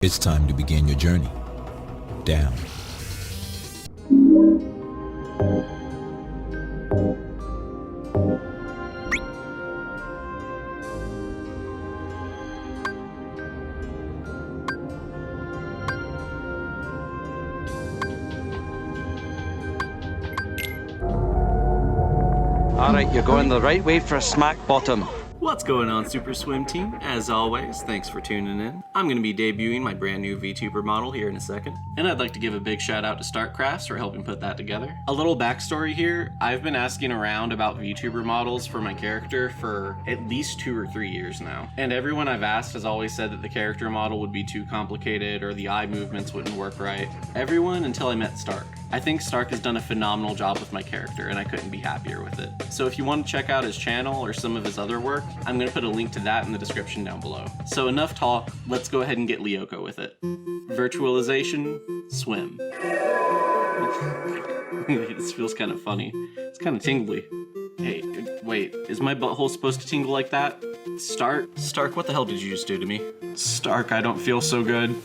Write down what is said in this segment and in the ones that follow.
It's time to begin your journey down. Alright, you're going the right way for a smack bottom. What's going on, Super Swim Team? As always, thanks for tuning in. I'm going to be debuting my brand new VTuber model here in a second, and I'd like to give a big shout out to StartCrafts for helping put that together. A little backstory here, I've been asking around about VTuber models for my character for at least 2 or 3 years now, and everyone I've asked has always said that the character model would be too complicated or the eye movements wouldn't work right. Everyone until I met Stark. I think Stark has done a phenomenal job with my character, and I couldn't be happier with it. So if you want to check out his channel or some of his other work, I'm going to put a link to that in the description down below. So enough talk, let's go ahead and get Lyoko with it. Virtualization, swim. This feels kind of funny. It's kind of tingly. Hey, wait, is my butthole supposed to tingle like that? Stark, what the hell did you just do to me? Stark, I don't feel so good.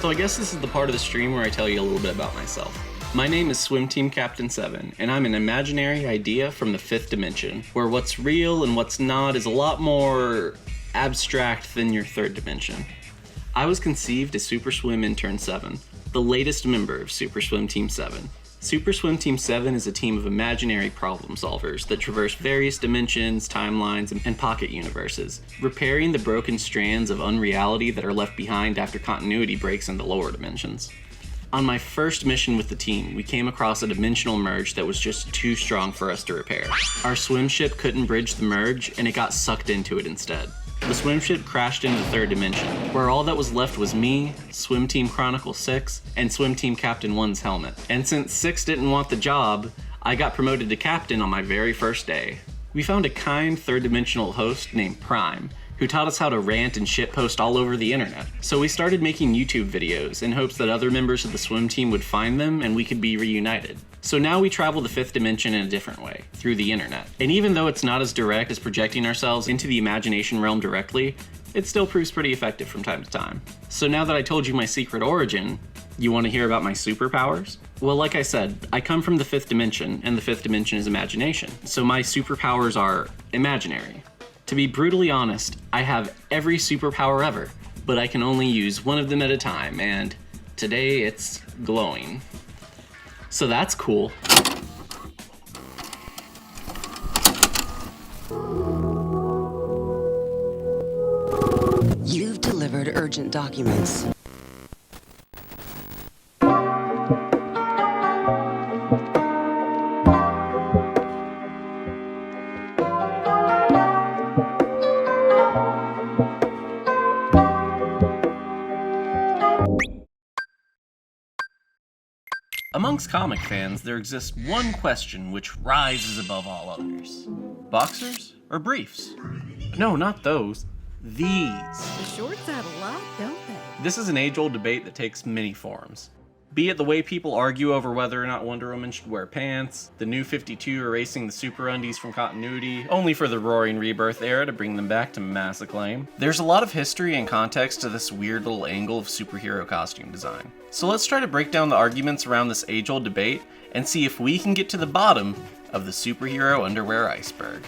So I guess this is the part of the stream where I tell you a little bit about myself. My name is Swim Team Captain 7, and I'm an imaginary idea from the 5th dimension, where what's real and what's not is a lot more abstract than your 3rd dimension. I was conceived as Super Swim Intern 7, the latest member of Super Swim Team 7. Super Swim Team 7 is a team of imaginary problem solvers that traverse various dimensions, timelines, and pocket universes, repairing the broken strands of unreality that are left behind after continuity breaks in the lower dimensions. On my first mission with the team, we came across a dimensional merge that was just too strong for us to repair. Our swim ship couldn't bridge the merge, and it got sucked into it instead. The swim ship crashed into the 3rd dimension, where all that was left was me, Swim Team Chronicle 6, and Swim Team Captain 1's helmet. And since 6 didn't want the job, I got promoted to Captain on my very first day. We found a kind 3rd dimensional host named Prime, who taught us how to rant and shitpost all over the internet. So we started making YouTube videos in hopes that other members of the swim team would find them and we could be reunited. So now we travel the 5th dimension in a different way, through the internet. And even though it's not as direct as projecting ourselves into the imagination realm directly, it still proves pretty effective from time to time. So now that I told you my secret origin, you want to hear about my superpowers? Well, like I said, I come from the 5th dimension, and the 5th dimension is imagination. So my superpowers are imaginary. To be brutally honest, I have every superpower ever, but I can only use one of them at a time, and today it's glowing. So that's cool. You've delivered urgent documents. Amongst comic fans, there exists one question which rises above all others. Boxers or briefs? No, not those. These. The shorts add a lot, don't they? This is an age-old debate that takes many forms. Be it the way people argue over whether or not Wonder Woman should wear pants, the New 52 erasing the super undies from continuity, only for the Roaring Rebirth era to bring them back to mass acclaim. There's a lot of history and context to this weird little angle of superhero costume design. So let's try to break down the arguments around this age-old debate and see if we can get to the bottom of the superhero underwear iceberg.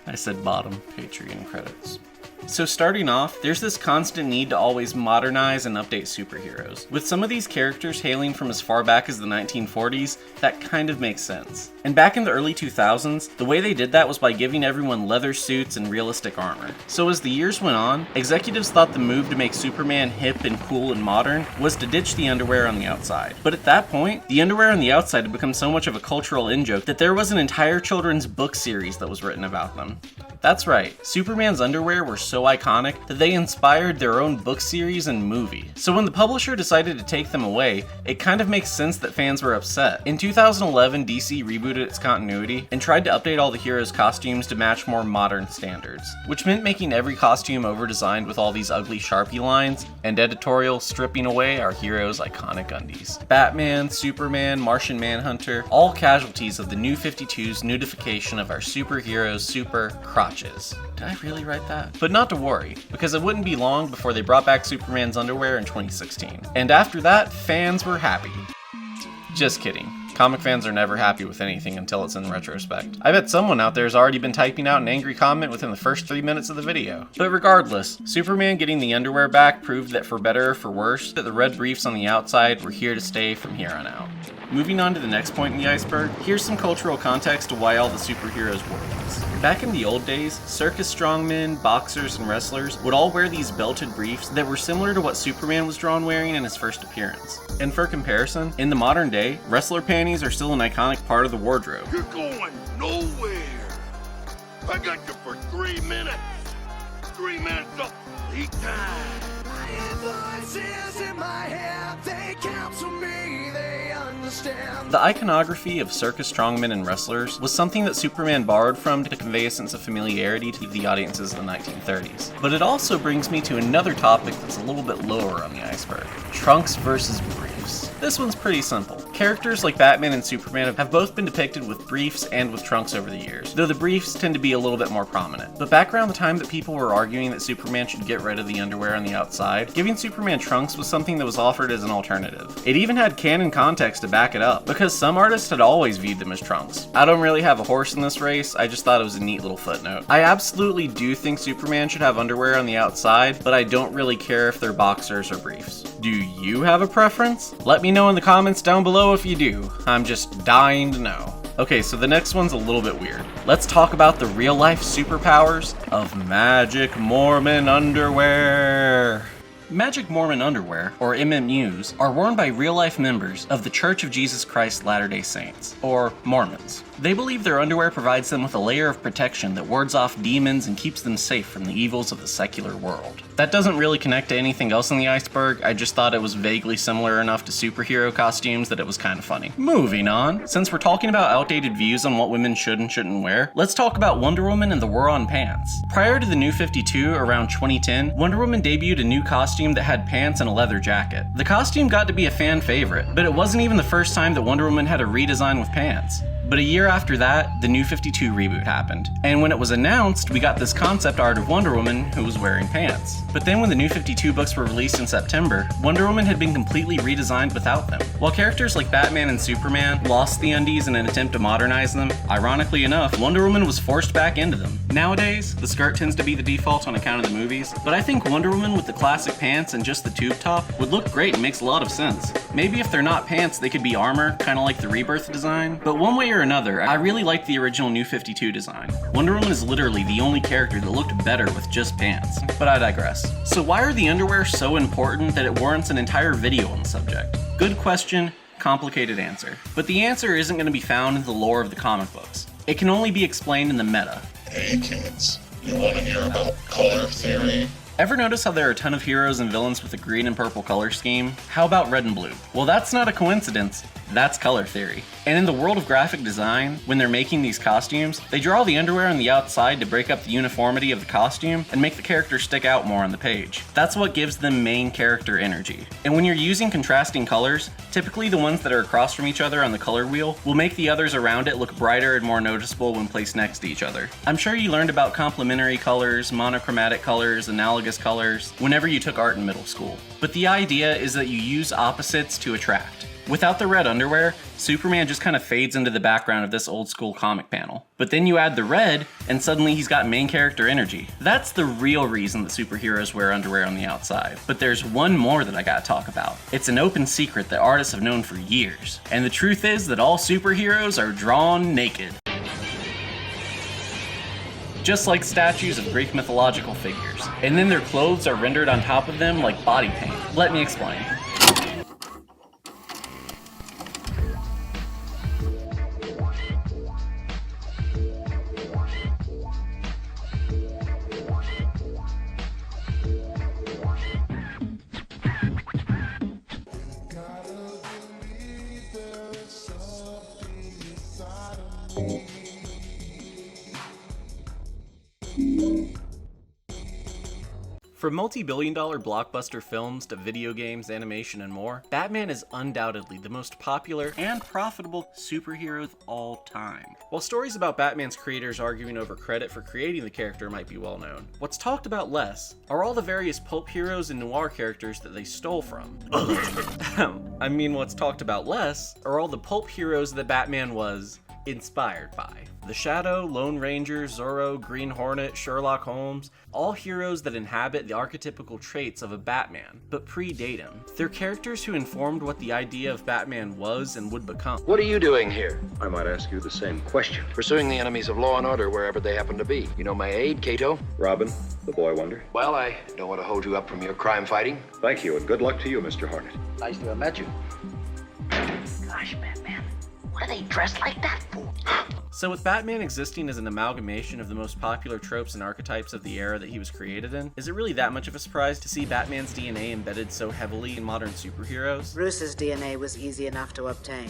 I said bottom, Patreon credits. So starting off, there's this constant need to always modernize and update superheroes. With some of these characters hailing from as far back as the 1940s, that kind of makes sense. And back in the early 2000s, the way they did that was by giving everyone leather suits and realistic armor. So as the years went on, executives thought the move to make Superman hip and cool and modern was to ditch the underwear on the outside. But at that point, the underwear on the outside had become so much of a cultural in-joke that there was an entire children's book series that was written about them. That's right, Superman's underwear were so iconic that they inspired their own book series and movie. So when the publisher decided to take them away, it kind of makes sense that fans were upset. In 2011, DC rebooted its continuity and tried to update all the heroes' costumes to match more modern standards, which meant making every costume over-designed with all these ugly Sharpie lines, and editorial stripping away our heroes' iconic undies. Batman, Superman, Martian Manhunter, all casualties of the New 52's nudification of our superheroes' super crotches. Did I really write that? But not to worry, because it wouldn't be long before they brought back Superman's underwear in 2016. And after that, fans were happy. Just kidding. Comic fans are never happy with anything until it's in retrospect. I bet someone out there has already been typing out an angry comment within the first 3 minutes of the video. But regardless, Superman getting the underwear back proved that for better or for worse, that the red briefs on the outside were here to stay from here on out. Moving on to the next point in the iceberg, here's some cultural context to why all the superheroes wore these. Back in the old days, circus strongmen, boxers, and wrestlers would all wear these belted briefs that were similar to what Superman was drawn wearing in his first appearance. And for comparison, in the modern day, wrestler panties are still an iconic part of the wardrobe. You're going nowhere. I got you for 3 minutes. 3 minutes of lead time. The iconography of circus strongmen and wrestlers was something that Superman borrowed from to convey a sense of familiarity to the audiences of the 1930s. But it also brings me to another topic that's a little bit lower on the iceberg: trunks versus briefs. This one's pretty simple. Characters like Batman and Superman have both been depicted with briefs and with trunks over the years, though the briefs tend to be a little bit more prominent. But back around the time that people were arguing that Superman should get rid of the underwear on the outside, giving Superman trunks was something that was offered as an alternative. It even had canon context to back it up, because some artists had always viewed them as trunks. I don't really have a horse in this race, I just thought it was a neat little footnote. I absolutely do think Superman should have underwear on the outside, but I don't really care if they're boxers or briefs. Do you have a preference? Let me know in the comments down below if you do. I'm just dying to know. Okay, so the next one's a little bit weird. Let's talk about the real-life superpowers of Magic Mormon underwear. Magic Mormon underwear, or MMUs, are worn by real-life members of the Church of Jesus Christ Latter-day Saints, or Mormons. They believe their underwear provides them with a layer of protection that wards off demons and keeps them safe from the evils of the secular world. That doesn't really connect to anything else in the iceberg, I just thought it was vaguely similar enough to superhero costumes that it was kind of funny. Moving on, since we're talking about outdated views on what women should and shouldn't wear, let's talk about Wonder Woman and the war on pants. Prior to the New 52, around 2010, Wonder Woman debuted a new costume that had pants and a leather jacket. The costume got to be a fan favorite, but it wasn't even the first time that Wonder Woman had a redesign with pants. But a year after that, the New 52 reboot happened. And when it was announced, we got this concept art of Wonder Woman who was wearing pants. But then when the New 52 books were released in September, Wonder Woman had been completely redesigned without them. While characters like Batman and Superman lost the undies in an attempt to modernize them, ironically enough, Wonder Woman was forced back into them. Nowadays, the skirt tends to be the default on account of the movies, but I think Wonder Woman with the classic pants and just the tube top would look great and makes a lot of sense. Maybe if they're not pants, they could be armor, kind of like the Rebirth design. But one way or another, I really like the original New 52 design. Wonder Woman is literally the only character that looked better with just pants. But I digress. So why are the underwear so important that it warrants an entire video on the subject? Good question, complicated answer. But the answer isn't going to be found in the lore of the comic books. It can only be explained in the meta. Hey kids, you want to hear about color theory? Ever notice how there are a ton of heroes and villains with a green and purple color scheme? How about red and blue? Well, that's not a coincidence. That's color theory. And in the world of graphic design, when they're making these costumes, they draw the underwear on the outside to break up the uniformity of the costume and make the character stick out more on the page. That's what gives them main character energy. And when you're using contrasting colors, typically the ones that are across from each other on the color wheel will make the others around it look brighter and more noticeable when placed next to each other. I'm sure you learned about complementary colors, monochromatic colors, analogous colors, whenever you took art in middle school. But the idea is that you use opposites to attract. Without the red underwear, Superman just kind of fades into the background of this old school comic panel. But then you add the red, and suddenly he's got main character energy. That's the real reason that superheroes wear underwear on the outside. But there's one more that I gotta talk about. It's an open secret that artists have known for years. And the truth is that all superheroes are drawn naked. Just like statues of Greek mythological figures. And then their clothes are rendered on top of them like body paint. Let me explain. From multi-billion-dollar blockbuster films to video games, animation, and more, Batman is undoubtedly the most popular and profitable superhero of all time. While stories about Batman's creators arguing over credit for creating the character might be well known, what's talked about less are all the various pulp heroes and noir characters that they stole from. I mean, what's talked about less are all the pulp heroes that Batman was inspired by. The Shadow, Lone Ranger, Zorro, Green Hornet, Sherlock Holmes, all heroes that inhabit the archetypical traits of a Batman, but predate him. They're characters who informed what the idea of Batman was and would become. What are you doing here? I might ask you the same question. Pursuing the enemies of law and order wherever they happen to be. You know my aide, Cato? Robin, the boy wonder. Well, I don't want to hold you up from your crime fighting. Thank you, and good luck to you, Mr. Hornet. Nice to have met you. Gosh, Batman, what are they dressed like that for? So with Batman existing as an amalgamation of the most popular tropes and archetypes of the era that he was created in, is it really that much of a surprise to see Batman's DNA embedded so heavily in modern superheroes? Bruce's DNA was easy enough to obtain.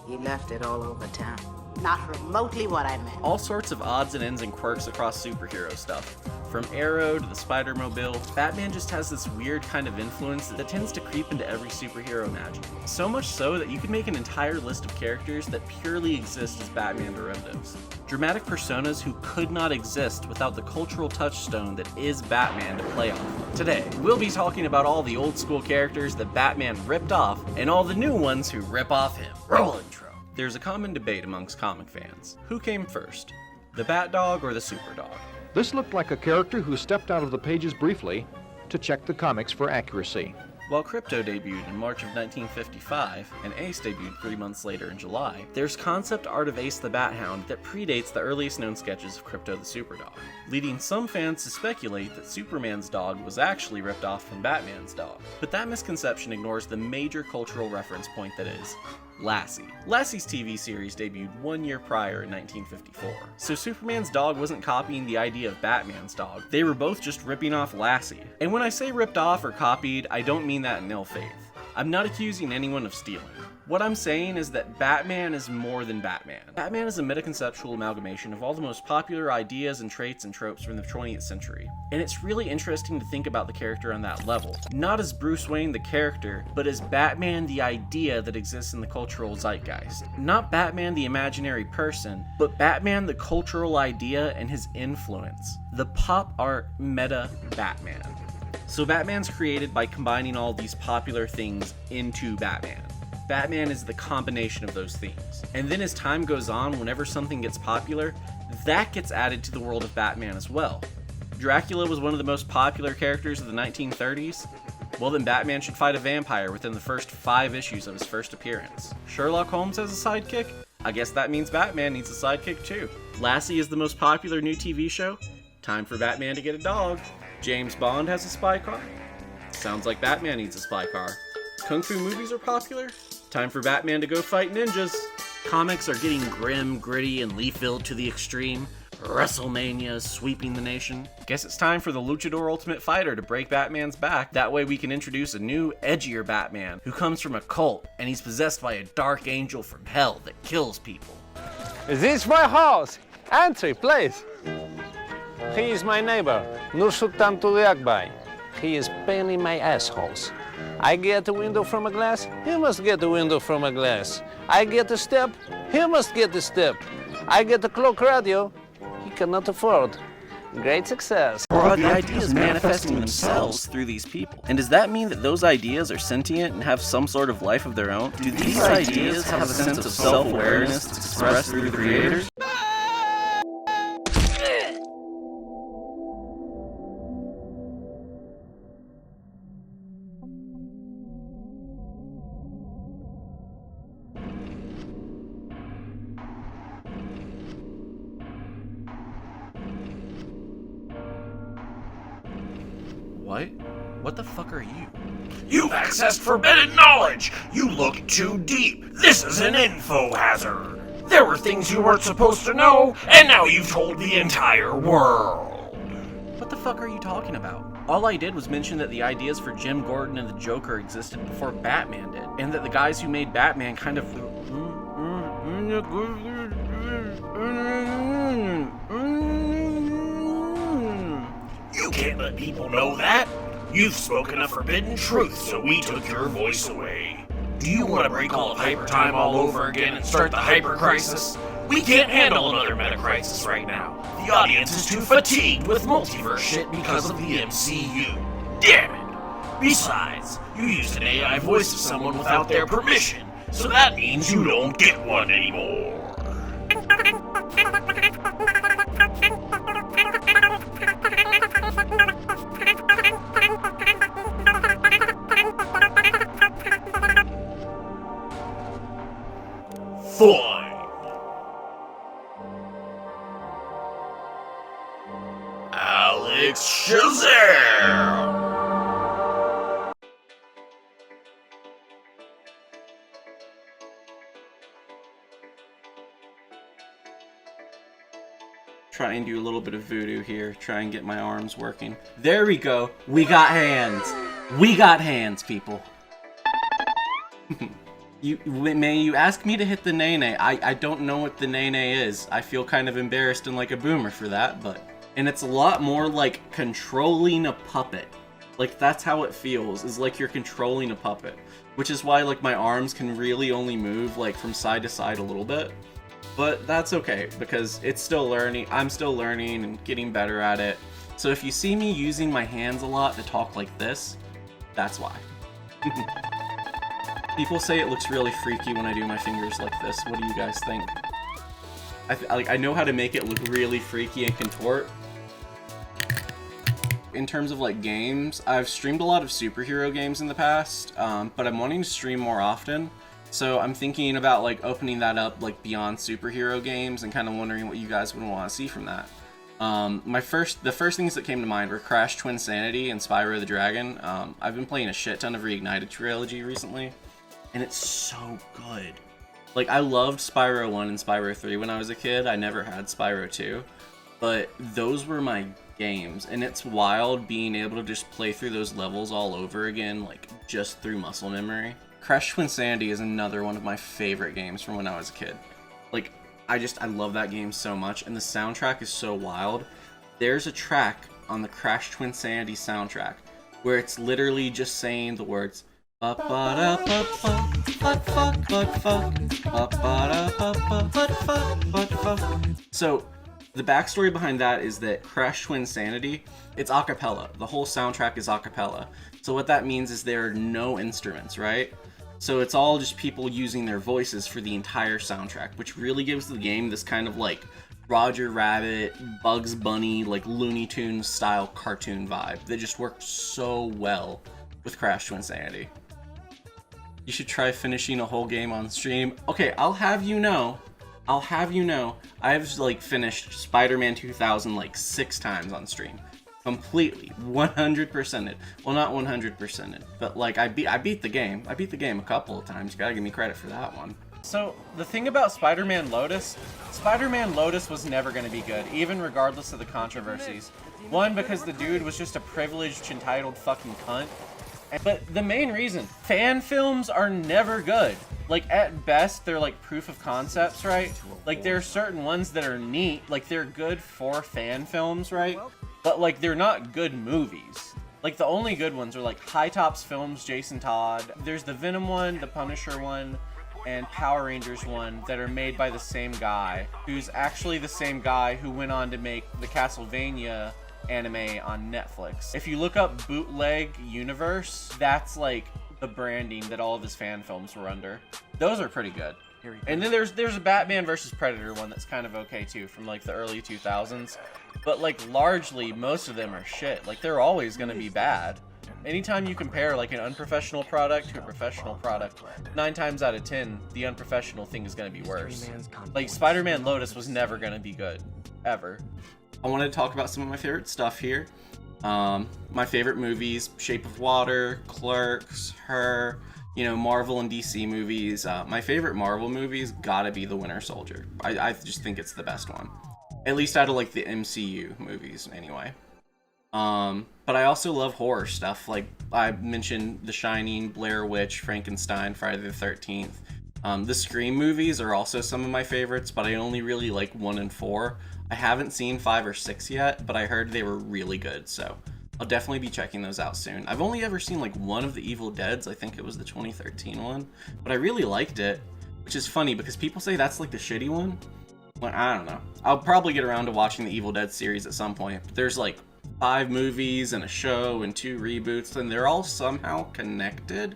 He left it all over town. Not remotely what I meant. All sorts of odds and ends and quirks across superhero stuff. From Arrow to the Spider-Mobile, Batman just has this weird kind of influence that tends to creep into every superhero imaginable. So much so that you could make an entire list of characters that purely exist as Batman derivatives. Dramatic personas who could not exist without the cultural touchstone that is Batman to play off. Today, we'll be talking about all the old school characters that Batman ripped off and all the new ones who rip off him. Roll intro. There's a common debate amongst comic fans. Who came first? The Bat-Dog or the Super-Dog? This looked like a character who stepped out of the pages briefly to check the comics for accuracy. While Krypto debuted in March of 1955, and Ace debuted 3 months later in July, there's concept art of Ace the Bat-Hound that predates the earliest known sketches of Krypto the Superdog, leading some fans to speculate that Superman's dog was actually ripped off from Batman's dog. But that misconception ignores the major cultural reference point that is Lassie. Lassie's TV series debuted 1 year prior in 1954, so Superman's dog wasn't copying the idea of Batman's dog, they were both just ripping off Lassie. And when I say ripped off or copied, I don't mean that in ill faith. I'm not accusing anyone of stealing. What I'm saying is that Batman is more than Batman. Batman is a metaconceptual amalgamation of all the most popular ideas and traits and tropes from the 20th century. And it's really interesting to think about the character on that level. Not as Bruce Wayne the character, but as Batman the idea that exists in the cultural zeitgeist. Not Batman the imaginary person, but Batman the cultural idea and his influence. The pop art meta Batman. So Batman's created by combining all these popular things into Batman. Batman is the combination of those themes. And then as time goes on, whenever something gets popular, that gets added to the world of Batman as well. Dracula was one of the most popular characters of the 1930s. Well, then Batman should fight a vampire within the first 5 issues of his first appearance. Sherlock Holmes has a sidekick? I guess that means Batman needs a sidekick too. Lassie is the most popular new TV show? Time for Batman to get a dog. James Bond has a spy car? Sounds like Batman needs a spy car. Kung Fu movies are popular? Time for Batman to go fight ninjas. Comics are getting grim, gritty, and leaf-filled to the extreme. WrestleMania is sweeping the nation. Guess it's time for the Luchador Ultimate Fighter to break Batman's back. That way we can introduce a new, edgier Batman who comes from a cult, and he's possessed by a dark angel from hell that kills people. Is this my house? Entry, please. He is my neighbor, Nur Sultan Tuliakbay. He is paining my assholes. I get a window from a glass, he must get a window from a glass. I get a step, he must get a step. I get a clock radio, he cannot afford. Great success. Or are the ideas manifesting themselves through these people? And does that mean that those ideas are sentient and have some sort of life of their own? Do these ideas have a sense of self-awareness expressed through the creators? What? What the fuck are you? You've accessed forbidden knowledge! You look too deep! This is an info hazard! There were things you weren't supposed to know, and now you've told the entire world! What the fuck are you talking about? All I did was mention that the ideas for Jim Gordon and the Joker existed before Batman did, and that the guys who made Batman kind of... You can't let people know that! You've spoken a forbidden truth, so we took your voice away. Do you want to break all of hyper time all over again and start the hyper crisis? We can't handle another meta crisis right now. The audience is too fatigued with multiverse shit because of the MCU. Damn it! Besides, you used an AI voice of someone without their permission, so that means you don't get one anymore. Fine. Alex Shazam! Try and do a little bit of voodoo here. Try and get my arms working. There we go. We got hands. We got hands, people. You ask me to hit the nay-nay. I don't know what the nay-nay is. I feel kind of embarrassed and like a boomer for that, but... And it's a lot more like controlling a puppet. Like, that's how it feels, is like you're controlling a puppet. Which is why, like, my arms can really only move, like, from side to side a little bit. But that's okay, because it's still learning. I'm still learning and getting better at it. So if you see me using my hands a lot to talk like this, that's why. People say it looks really freaky when I do my fingers like this. What do you guys think? I know how to make it look really freaky and contort. In terms of like games, I've streamed a lot of superhero games in the past, but I'm wanting to stream more often. So I'm thinking about like opening that up like beyond superhero games and kind of wondering what you guys would want to see from that. The first things that came to mind were Crash Twinsanity and Spyro the Dragon. I've been playing a shit ton of Reignited trilogy recently, and it's so good. Like, I loved Spyro 1 and Spyro 3 when I was a kid. I never had Spyro 2, but those were my games, and it's wild being able to just play through those levels all over again, like, just through muscle memory. Crash Twinsanity is another one of my favorite games from when I was a kid. Like, I love that game so much, and the soundtrack is so wild. There's a track on the Crash Twinsanity soundtrack where it's literally just saying the words So the backstory behind that is that Crash Twinsanity, it's a cappella. The whole soundtrack is a cappella. So what that means is there are no instruments, right? So it's all just people using their voices for the entire soundtrack, which really gives the game this kind of like Roger Rabbit, Bugs Bunny, like Looney Tunes style cartoon vibe that just worked so well with Crash Twinsanity. You should try finishing a whole game on stream. Okay, I'll have you know, I've like finished Spider-Man 2000 like 6 times on stream. Completely, 100%ed. Well, not 100%ed, but like I beat the game. I beat the game a couple of times. You gotta give me credit for that one. So the thing about Spider-Man Lotus was never gonna be good, even regardless of the controversies. One, because the dude was just a privileged, entitled fucking cunt. But the main reason, fan films are never good. Like, at best, they're like proof of concepts, right? Like, there are certain ones that are neat, like they're good for fan films, right? But like, they're not good movies. Like, the only good ones are like High Tops Films, Jason Todd. There's the Venom one, the Punisher one, and Power Rangers one that are made by the same guy, who's actually the same guy who went on to make the Castlevania anime on Netflix. If you look up Bootleg Universe, that's like the branding that all of his fan films were under. Those are pretty good. And then there's a Batman vs. Predator one that's kind of okay too, from like the early 2000s. But like largely, most of them are shit. Like, they're always gonna be bad. Anytime you compare like an unprofessional product to a professional product, 9 times out of 10, the unprofessional thing is gonna be worse. Like, Spider-Man Lotus was never gonna be good, ever. I wanted to talk about some of my favorite stuff here. My favorite movies: Shape of Water, Clerks, Her, you know, Marvel and DC movies. My favorite Marvel movies gotta be The Winter Soldier. I just think it's the best one. At least out of like the MCU movies, anyway. But I also love horror stuff. Like, I mentioned The Shining, Blair Witch, Frankenstein, Friday the 13th. The Scream movies are also some of my favorites, but I only really like 1 and 4. I haven't seen 5 or 6 yet, but I heard they were really good, so I'll definitely be checking those out soon. I've only ever seen like one of the Evil Deads. I think it was the 2013 one, but I really liked it, which is funny because people say that's like the shitty one. Well, I don't know. I'll probably get around to watching the Evil Dead series at some point, but there's like 5 movies and a show and 2 reboots, and they're all somehow connected.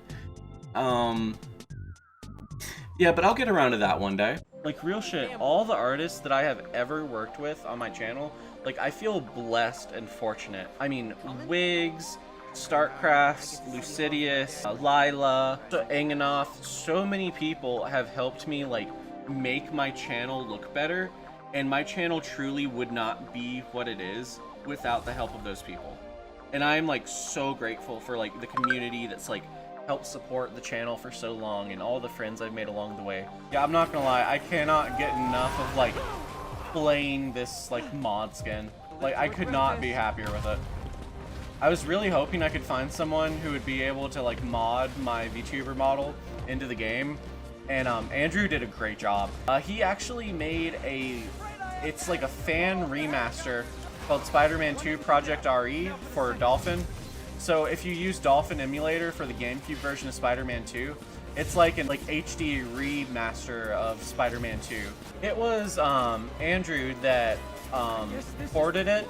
Yeah, but I'll get around to that one day. Like, real shit, all the artists that I have ever worked with on my channel, like, I feel blessed and fortunate. I mean, Wigs, Startcrafts, Lucidius, Lila, Engenoff, so many people have helped me, like, make my channel look better, and my channel truly would not be what it is without the help of those people. And I'm, like, so grateful for, like, the community that's, like, helped support the channel for so long, and all the friends I've made along the way. Yeah, I'm not gonna lie, I cannot get enough of like playing this like mod skin. Like, I could not be happier with it. I was really hoping I could find someone who would be able to like mod my VTuber model into the game, and Andrew did a great job. He actually made it's like a fan remaster called Spider-Man 2 Project RE for Dolphin. So if you use Dolphin Emulator for the GameCube version of Spider-Man 2, it's like an HD remaster of Spider-Man 2. It was Andrew that ported it,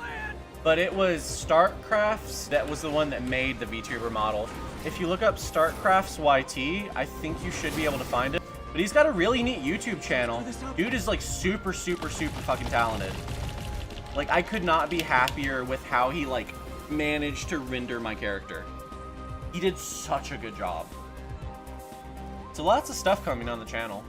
but it was Startcrafts that was the one that made the VTuber model. If you look up Startcrafts YT, I think you should be able to find it. But he's got a really neat YouTube channel. Dude is like super fucking talented. Like, I could not be happier with how he like managed to render my character. He did such a good job. So lots of stuff coming on the channel.